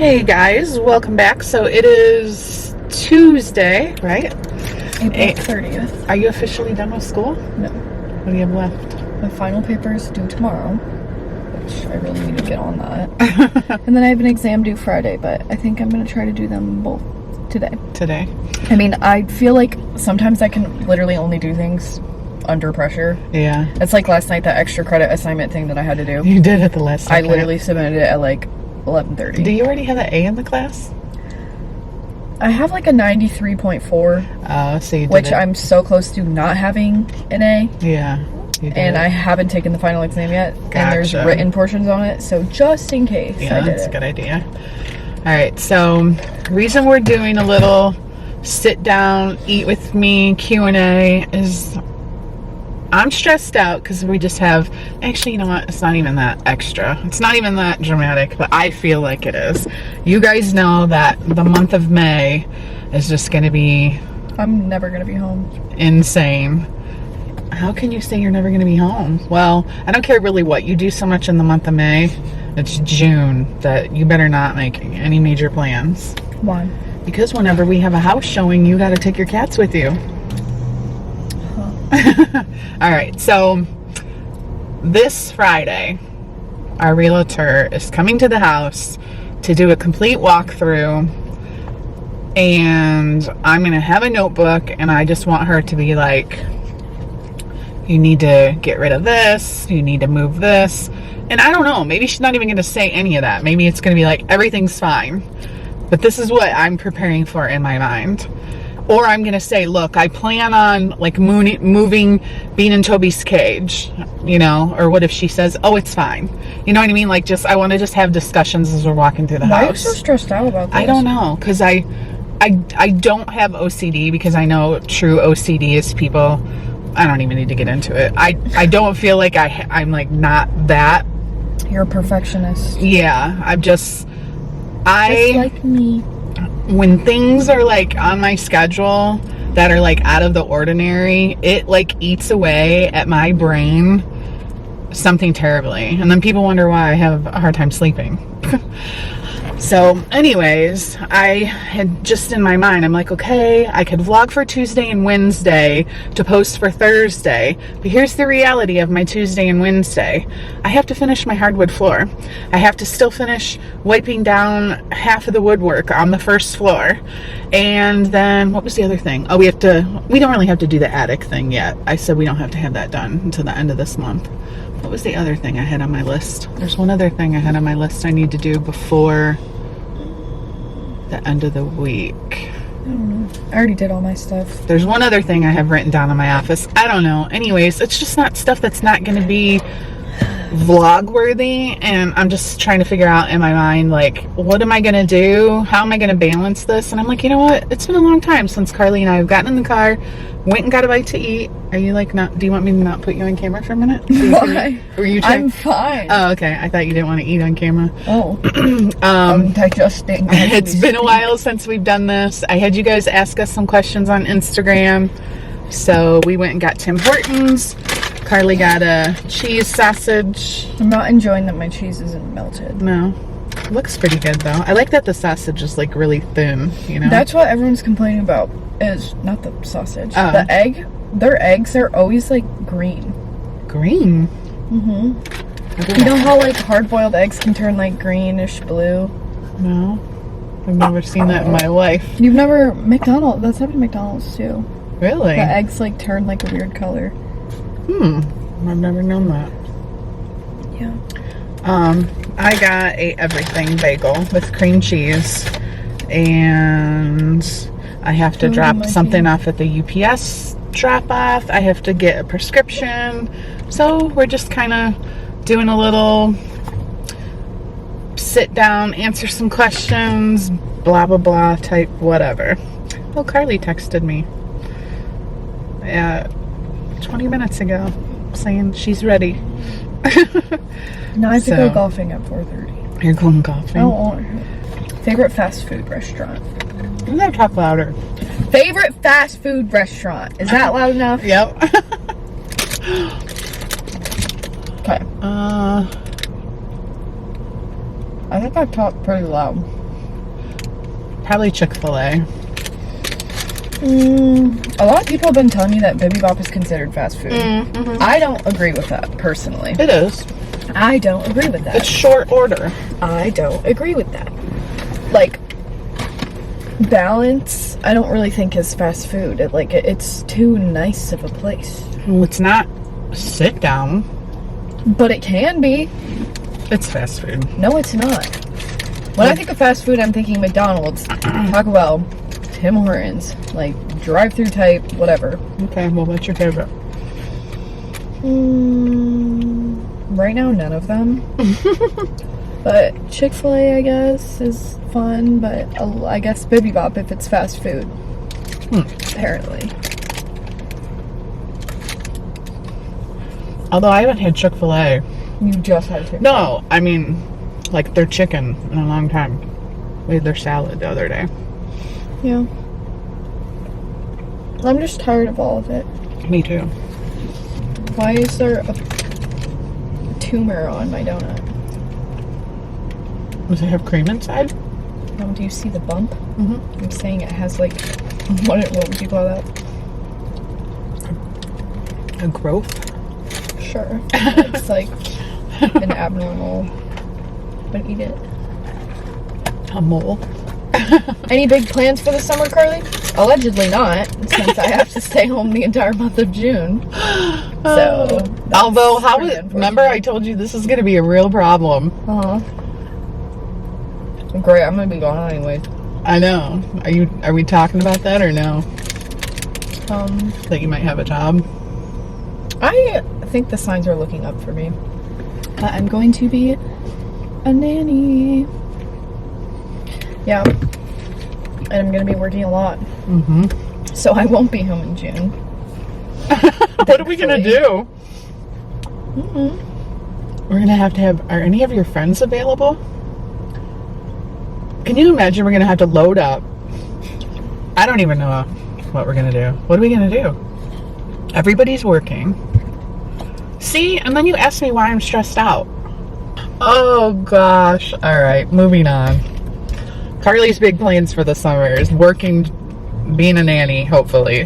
Hey guys, welcome back. So it is Tuesday, right? April 30th. Are you officially done with school? No. What do you have left? My final paper is due tomorrow, which I really need to get on that. And then I have an exam due Friday, but I think I'm going to try to do them both today. Today? I mean, I feel like sometimes I can literally only do things under pressure. Yeah. It's like last night, that extra credit assignment thing that I had to do. You did it the last I literally submitted it at like 11:30. Do you already have an A in the class? I have like a 93.4. Oh, so you did which it. I'm so close to not having an A. Yeah. You did And it. I haven't taken the final exam yet. Gotcha. And there's written portions on it, so just in case. Yeah, I did that's it. a good idea. All right, so reason we're doing a little sit down, eat with me Q&A is I'm stressed out because we just have, actually, you know what? It's not even that extra. It's not even that dramatic, but I feel like it is. You guys know that the month of May is just going to be I'm never going to be home. insane. How can you say you're never going to be home? Well, I don't care really what you do so much in the month of May. It's June that you better not make any major plans. Why? Because whenever we have a house showing, you got to take your cats with you. All right, so this Friday, our realtor is coming to the house to do a complete walkthrough, and I'm going to have a notebook, and I just want her to be like, you need to get rid of this, you need to move this, and I don't know, maybe she's not even going to say any of that. Maybe it's going to be like, everything's fine, but this is what I'm preparing for in my mind. Or I'm going to say, look, I plan on like moving Bean and Toby's cage, you know, or what if she says, oh, it's fine. You know what I mean? Like I want to just have discussions as we're walking through the house. Why are you so stressed out about this? I don't know. Cause I don't have OCD, because I know true OCD is people, I don't even need to get into it. I don't feel like I'm like not that. You're a perfectionist. Yeah. Just like me. When things are like on my schedule that are like out of the ordinary, it like eats away at my brain something terribly. And then people wonder why I have a hard time sleeping. So anyways, I had just in my mind, I'm like, okay, I could vlog for Tuesday and Wednesday to post for Thursday. But here's the reality of my Tuesday and Wednesday. I have to finish my hardwood floor. I have to still finish wiping down half of the woodwork on the first floor. And then what was the other thing? Oh, we don't really have to do the attic thing yet. I said we don't have to have that done until the end of this month. What was the other thing I had on my list? There's one other thing I had on my list I need to do before the end of the week. I don't know. I already did all my stuff. There's one other thing I have written down in my office. I don't know. Anyways, it's just not stuff that's not going to be vlog worthy, and I'm just trying to figure out in my mind, like, what am I going to do? How am I going to balance this? And I'm like, you know what? It's been a long time since Carly and I have gotten in the car, went and got a bite to eat. Are you like not, do you want me to not put you on camera for a minute? Why? Were you trying? I'm fine. Oh, okay. I thought you didn't want to eat on camera. Oh. I'm digesting. It's been a while since we've done this. I had you guys ask us some questions on Instagram. So we went and got Tim Hortons. Carly got a cheese sausage. I'm not enjoying that my cheese isn't melted. No. It looks pretty good though. I like that the sausage is like really thin, you know? That's what everyone's complaining about, is not the sausage. Oh. The egg. Their eggs are always like green. Green? Mm-hmm. You know how like hard-boiled eggs can turn like greenish blue? No. I've never seen that in my life. You've never, McDonald's, that's happened to McDonald's too. Really? The eggs like turn like a weird color. I've never known that. Yeah. I got a everything bagel with cream cheese, and I have to drop something off at the UPS drop off. I have to get a prescription. So we're just kind of doing a little sit down, answer some questions, blah, blah, blah type whatever. Oh, Carly texted me 20 minutes ago saying she's ready. Now I have to go golfing at 4:30. You're going golfing? Oh, favorite fast food restaurant? You gotta talk louder. Favorite fast food restaurant. Is that loud enough? Yep. Okay. I think I talked pretty loud. Probably Chick-fil-A. A lot of people have been telling me that Bibimbap is considered fast food. Mm-hmm. I don't agree with that, personally. It is. I don't agree with that. It's short order. I don't agree with that. Like, Balance, I don't really think is fast food. It's too nice of a place. Well, it's not sit down. But it can be. It's fast food. No, it's not. When I think of fast food, I'm thinking McDonald's, Taco Bell, Tim Hortons, like drive-through type, whatever. Okay, well, what's your favorite? Right now, none of them. But Chick-fil-A, I guess, is fun. But I guess Bibimbap if it's fast food. Apparently. Although I haven't had Chick-fil-A. You just had Chick-fil-A. No, I mean, like their chicken in a long time. We had their salad the other day. Yeah. I'm just tired of all of it. Me too. Why is there a tumor on my donut? Does it have cream inside? Oh, do you see the bump? Mm-hmm. I'm saying it has like, what would you call that? A growth? Sure. It's like an abnormal, but eat it. A mole? Any big plans for the summer, Carly? Allegedly not, since I have to stay home the entire month of June. So, although, pretty remember I told you this is going to be a real problem. Great, I'm gonna be gone anyways. I know. Are we talking about that or no? That you might have a job? I think the signs are looking up for me. I'm going to be a nanny. Yeah. And I'm going to be working a lot. Mm-hmm. So I won't be home in June. What are we going to do? Mm-hmm. We're going to have, are any of your friends available? Can you imagine we're going to have to load up? I don't even know what we're going to do. What are we going to do? Everybody's working. See? And then you ask me why I'm stressed out. Oh, gosh. All right. Moving on. Carly's big plans for the summer is working, being a nanny, hopefully.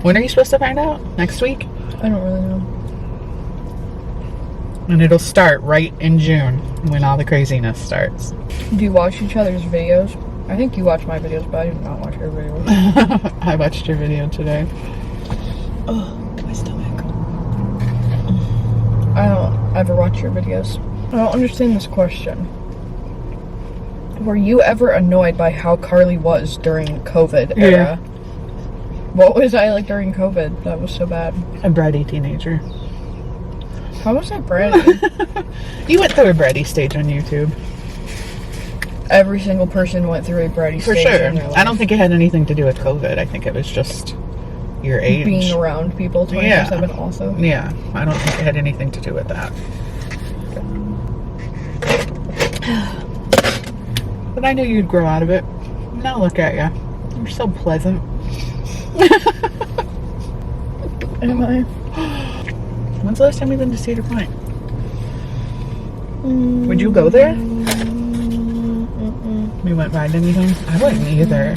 When are you supposed to find out? Next week? I don't really know. And it'll start right in June when all the craziness starts. Do you watch each other's videos? I think you watch my videos, but I do not watch your videos. I watched your video today. Oh, my stomach. I don't ever watch your videos. I don't understand this question. Were you ever annoyed by how Carly was during COVID era? Yeah. What was I like during COVID that was so bad? A bratty teenager. How was I bratty? You went through a bratty stage on YouTube. Every single person went through a bratty For stage sure. in their life. I don't think it had anything to do with COVID. I think it was just your age. Being around people 24/7 also. Yeah. I don't think it had anything to do with that. But I knew you'd grow out of it. Now look at you. You're so pleasant. Am I? When's the last time you've been to Cedar Point? Would you go there? We went by anything? I wouldn't either.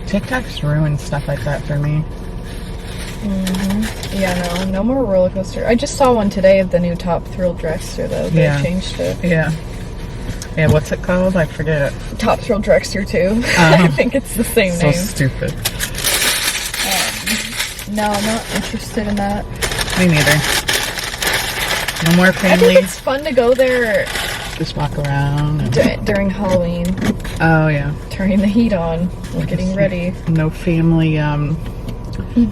TikTok's ruined stuff like that for me. Yeah, no more roller coaster. I just saw one today of the new Top Thrill Dragster though. They changed it. Yeah. Yeah, what's it called? I forget. Top Thrill Dragster 2. I think it's the same So name. stupid. No, I'm not interested in that. Me neither. No more I family. think it's fun to go there Just walk around. And... during Halloween. Oh, yeah. Turning the heat on. We're getting ready. No family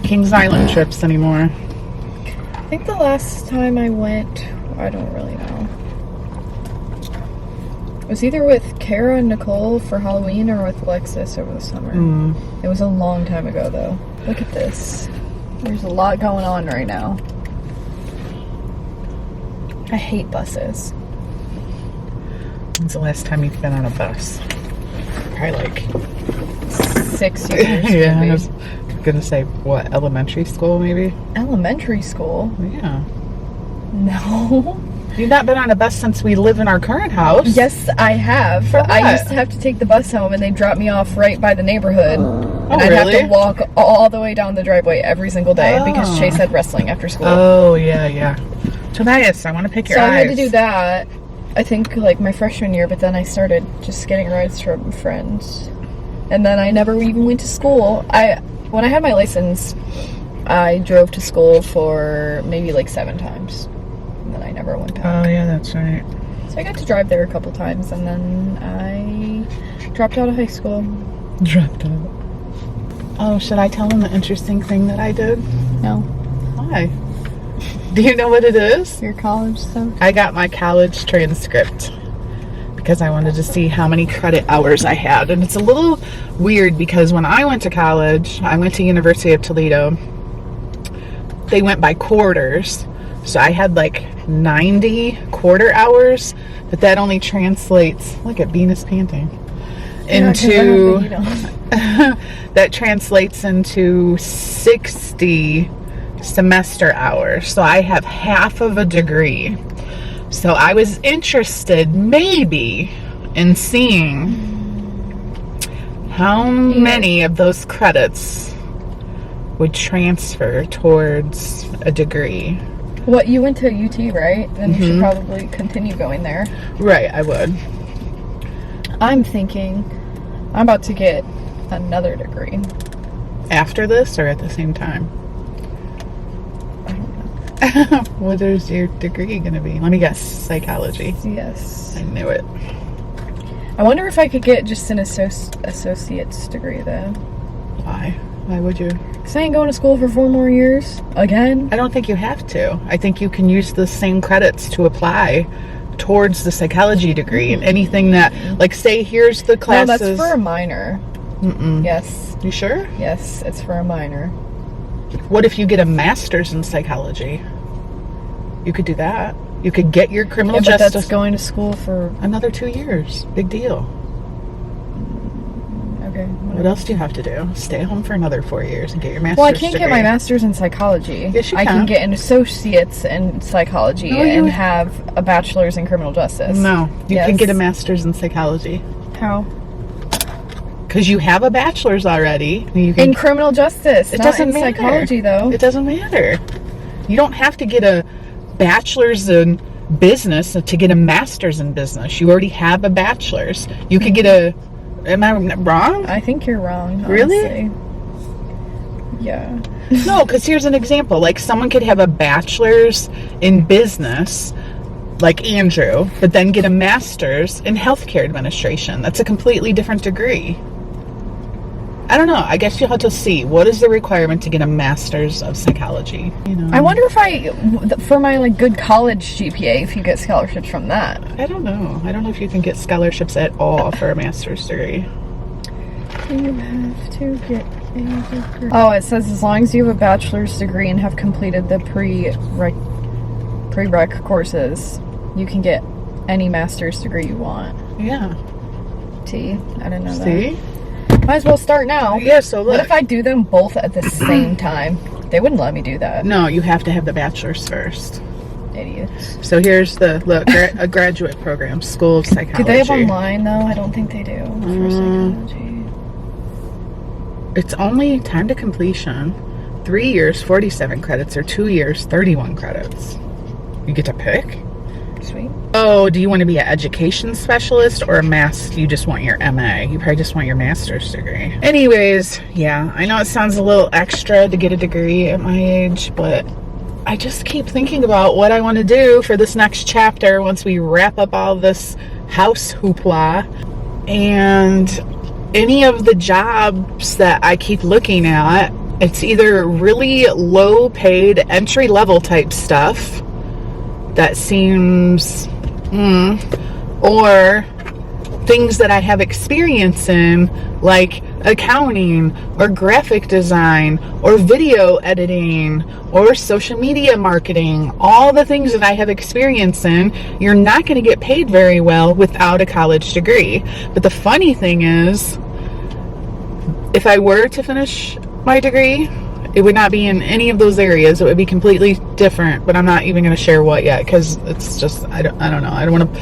Kings Island trips anymore. I think the last time I went, I don't really know. It was either with Kara and Nicole for Halloween or with Alexis over the summer. It was a long time ago though. Look at this. There's a lot going on right now. I hate buses. When's the last time you've been on a bus? Probably like 6 years. yeah, maybe. I was gonna say what, elementary school maybe? Elementary school? Yeah. No. You've not been on a bus since we live in our current house. Yes, I have. For what? I used to have to take the bus home, and they drop me off right by the neighborhood. And I'd really? have to walk all the way down the driveway every single day because Chase had wrestling after school. Oh, yeah. Tobias, I want to pick your So eyes. I had to do that, I think, like, my freshman year, but then I started just getting rides from friends. And then I never even went to school. When I had my license, I drove to school for maybe like 7 times. And then I never went back. Oh, yeah, that's right. So I got to drive there a couple times, and then I dropped out of high school. Dropped out. Oh, should I tell them the interesting thing that I did? No. Why? Do you know what it is? Your college stuff? I got my college transcript because I wanted to see how many credit hours I had. And it's a little weird because when I went to college, I went to University of Toledo. They went by quarters. So I had like 90 quarter hours, but that only translates, look at Venus panting, into, that translates into 60 semester hours. So I have half of a degree. So I was interested maybe in seeing how many of those credits would transfer towards a degree. What, you went to UT, right? Then you should probably continue going there. Right, I would. I'm thinking I'm about to get another degree. After this or at the same time? I don't know. What is your degree going to be? Let me guess. Psychology. Yes. I knew it. I wonder if I could get just an associate's degree, though. Why? Why would you? Because I ain't going to school for 4 more years. Again. I don't think you have to. I think you can use the same credits to apply towards the psychology degree and anything that, like, say, here's the classes. No, that's for a minor. Yes. You sure? Yes, it's for a minor. What if you get a master's in psychology? You could do that. You could get your criminal But justice. that's going to school for... Another 2 years. Big deal. Okay. What else do you have to do? Stay home for another 4 years and get your master's Well, I can't degree. get my master's in psychology. Yes, you I can. can get an associate's in psychology No, you- and have a bachelor's in criminal justice. No, you Yes. can get a master's in psychology. How? Because you have a bachelor's already. You can, In criminal justice. it not doesn't in matter. psychology, though. It doesn't matter. You don't have to get a bachelor's in business to get a master's in business. You already have a bachelor's. You could get a... Am I wrong? I think you're wrong. Really? Honestly. Yeah. No, because here's an example. Like, someone could have a bachelor's in business, like Andrew, but then get a master's in healthcare administration. That's a completely different degree. I don't know. I guess you'll have to see. What is the requirement to get a master's of psychology? You know, I wonder if for my, like, good college GPA, if you get scholarships from that. I don't know. I don't know if you can get scholarships at all for a master's degree. You have to get a degree. Oh, it says as long as you have a bachelor's degree and have completed the prereq courses, you can get any master's degree you want. Yeah. T. I didn't know that. See? Might as well start now. Yeah, so look. What if I do them both at the same time? They wouldn't let me do that. No, you have to have the bachelor's first. Idiots. So here's the, look, a graduate program, School of Psychology. Do they have online, though? I don't think they do for psychology. It's only time to completion. 3 years, 47 credits, or 2 years, 31 credits. You get to pick. Sweet. Oh, do you want to be an education specialist or you just want your MA? You probably just want your master's degree. Anyways, yeah, I know it sounds a little extra to get a degree at my age, but I just keep thinking about what I want to do for this next chapter once we wrap up all this house hoopla. And any of the jobs that I keep looking at, it's either really low paid entry level type stuff that seems or things that I have experience in, like accounting or graphic design or video editing or social media marketing. All the things that I have experience in, you're not going to get paid very well without a college degree. But the funny thing is, if I were to finish my degree It would not be in any of those areas. It would be completely different, but I'm not even going to share what yet because it's just, I don't know. I don't want to.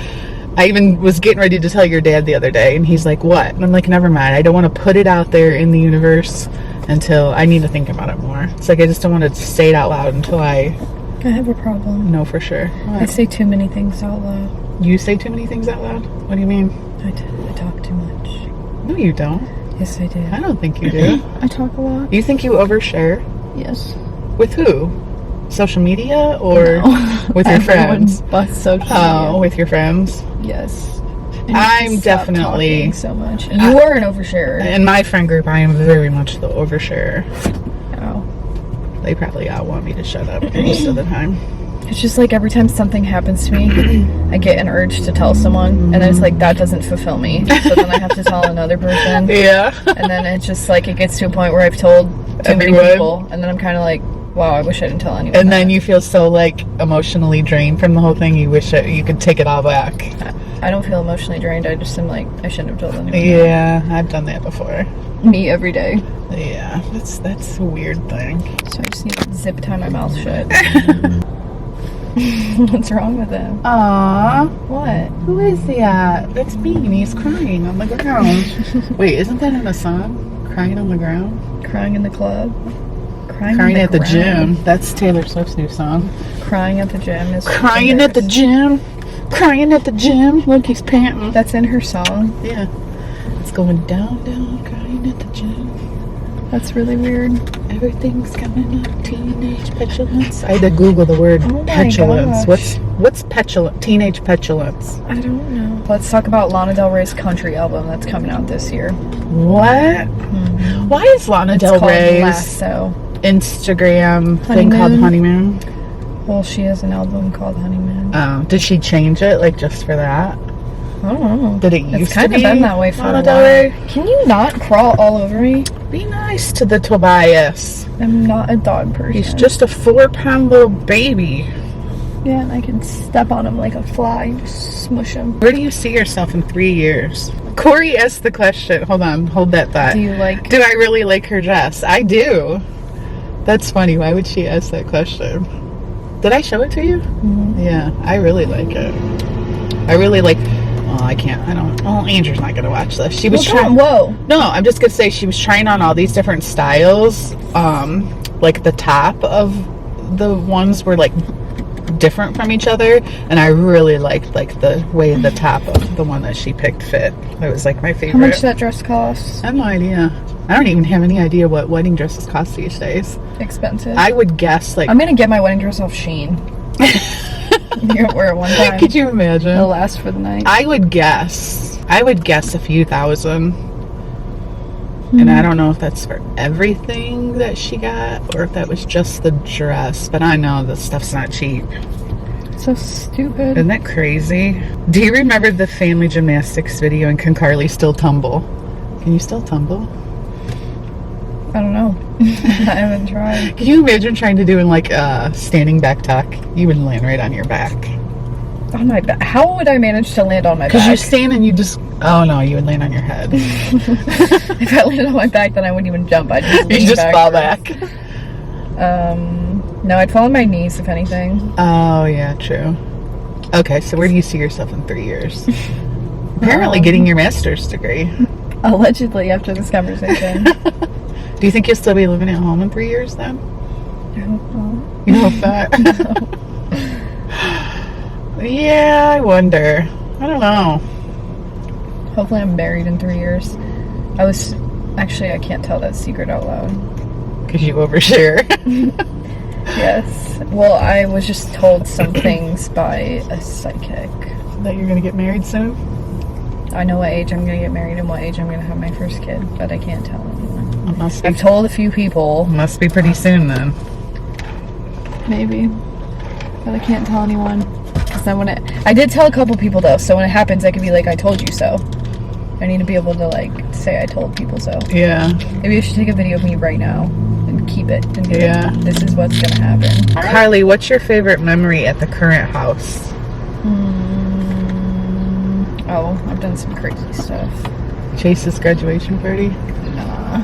I even was getting ready to tell your dad the other day, and he's like, what? And I'm like, never mind. I don't want to put it out there in the universe until I need to think about it more. It's like I just don't want to say it out loud until I have a problem. know for sure. What? I say too many things out loud. You say too many things out loud? What do you mean? I talk too much. No, you don't. Yes, I do. I don't think you do. I talk a lot. You think you overshare? Yes. With who? Social media or with your friends? But social media. Oh, with your friends? Yes. I'm definitely so much. You are an oversharer. In my friend group, I am very much the oversharer. Oh. They probably all want me to shut up most of the time. It's just like every time something happens to me, I get an urge to tell someone, and it's like that doesn't fulfill me. So then I have to tell another person. Yeah. And then it's just like it gets to a point where I've told too many people, and then I'm kind of like, wow, I wish I didn't tell anyone. And then you feel so like emotionally drained from the whole thing. You wish you could take it all back. I don't feel emotionally drained. I just am like, I shouldn't have told anyone. Yeah, I've done that before. Me every day. Yeah, that's a weird thing. So I just need to zip tie my mouth shut. What's wrong with him? Aww. What? Who is that? That's Bean. He's crying on the ground. Wait, isn't that in a song? Crying on the ground? Crying in the club? Crying at the gym. That's Taylor Swift's new song. Crying at the gym is crying at the gym. Crying at the gym. Look, he's panting. That's in her song. Yeah. It's going down, down, crying at the gym. That's really weird. Everything's coming up. Teenage petulance. I had to Google the word petulance. Gosh. What's petulant? Teenage petulance. I don't know. Let's talk about Lana Del Rey's country album that's coming out this year. What? Mm-hmm. Why is Lana Del Rey's Instagram thing called Honeymoon? Well, she has an album called Honeymoon. Oh, did she change it like just for that? I don't know. Did it used to be? It's kind of been that way for Lana a while. Del Rey? Can you not crawl all over me? Be nice to the Tobias. I'm not a dog person. He's just a 4-pound little baby. Yeah, and I can step on him like a fly and just smush him. Where do you see yourself in 3 years? Corey asked the question. Hold on, hold that thought. Do I really like her dress? I do. That's funny. Why would she ask that question? Did I show it to you? Mm-hmm. Yeah, I really like it. I really like. Oh, I can't. I don't. Oh, Andrew's not gonna watch this. She was trying. Whoa. No, I'm just gonna say she was trying on all these different styles. Like the top of the ones were like different from each other, and I really liked like the way the top of the one that she picked fit. It was like my favorite. How much that dress costs? I have no idea. I don't even have any idea what wedding dresses cost these days. Expensive. I would guess like. I'm gonna get my wedding dress off Shein. You're gonna wear it one time. Could you imagine? It'll last for the night. I would guess a few thousand. And I don't know if that's for everything that she got or if that was just the dress. But I know this stuff's not cheap. So stupid. Isn't that crazy? Do you remember the family gymnastics video and can Carly still tumble? Can you still tumble? I don't know. I haven't tried. Can you imagine trying to do in like a standing back tuck? You would land right on your back. On my back? How would I manage to land on my back? Because you stand and you just... Oh no, you would land on your head. If I landed on my back, then I wouldn't even jump. I'd just lean you just back fall back. No, I'd fall on my knees, if anything. Oh yeah, true. Okay, so where do you see yourself in 3 years? Apparently getting your master's degree. Allegedly, after this conversation. Do you think you'll still be living at home in 3 years then? I hope not. You hope that? No. Yeah, I wonder. I don't know. Hopefully I'm married in 3 years. I can't tell that secret out loud. Because you overshare. Yes. Well, I was just told some things by a psychic. That you're going to get married soon? I know what age I'm going to get married and what age I'm going to have my first kid, but I can't tell anyone. I've told a few people. Must be pretty soon then. Maybe. But I can't tell anyone. Because then I did tell a couple people though, so when it happens I can be like, I told you so. I need to be able to like say I told people so. Yeah. Maybe I should take a video of me right now and keep it and be like, this is what's gonna happen. Carly, what's your favorite memory at the current house? Oh, I've done some crazy stuff. Chase's graduation party? Nah.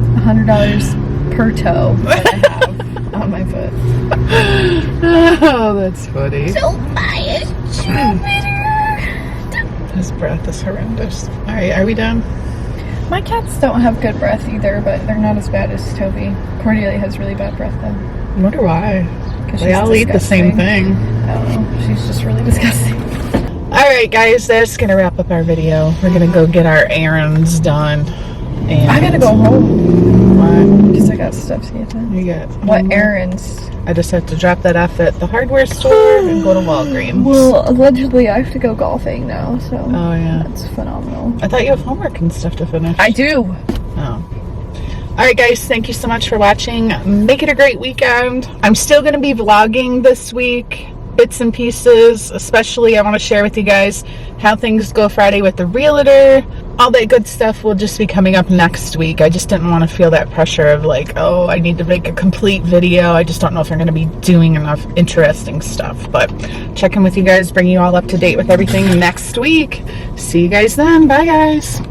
$100 per toe that I have on my foot. Oh, that's funny. So biased. His breath is horrendous. All right, are we done? My cats don't have good breath either, but they're not as bad as Toby. Cordelia has really bad breath though. I wonder why. 'Cause They she's all eat the same disgusting. thing. I don't know. She's just really disgusting. All right, guys, that's gonna wrap up our video. We're gonna go get our errands done. And I gotta go home What? because I got stuff to get done. You got What errands? I just have to drop that off at the hardware store and go to Walgreens. Well, allegedly I have to go golfing now, so Oh yeah. that's phenomenal. I thought you have homework and stuff to finish. I do. Oh. All right, guys, thank you so much for watching. Make it a great weekend. I'm still going to be vlogging this week, bits and pieces. Especially, I want to share with you guys how things go Friday with the realtor. All that good stuff will just be coming up next week. I just didn't want to feel that pressure of like, oh, I need to make a complete video. I just don't know if I'm going to be doing enough interesting stuff. But check in with you guys, bring you all up to date with everything next week. See you guys then. Bye, guys.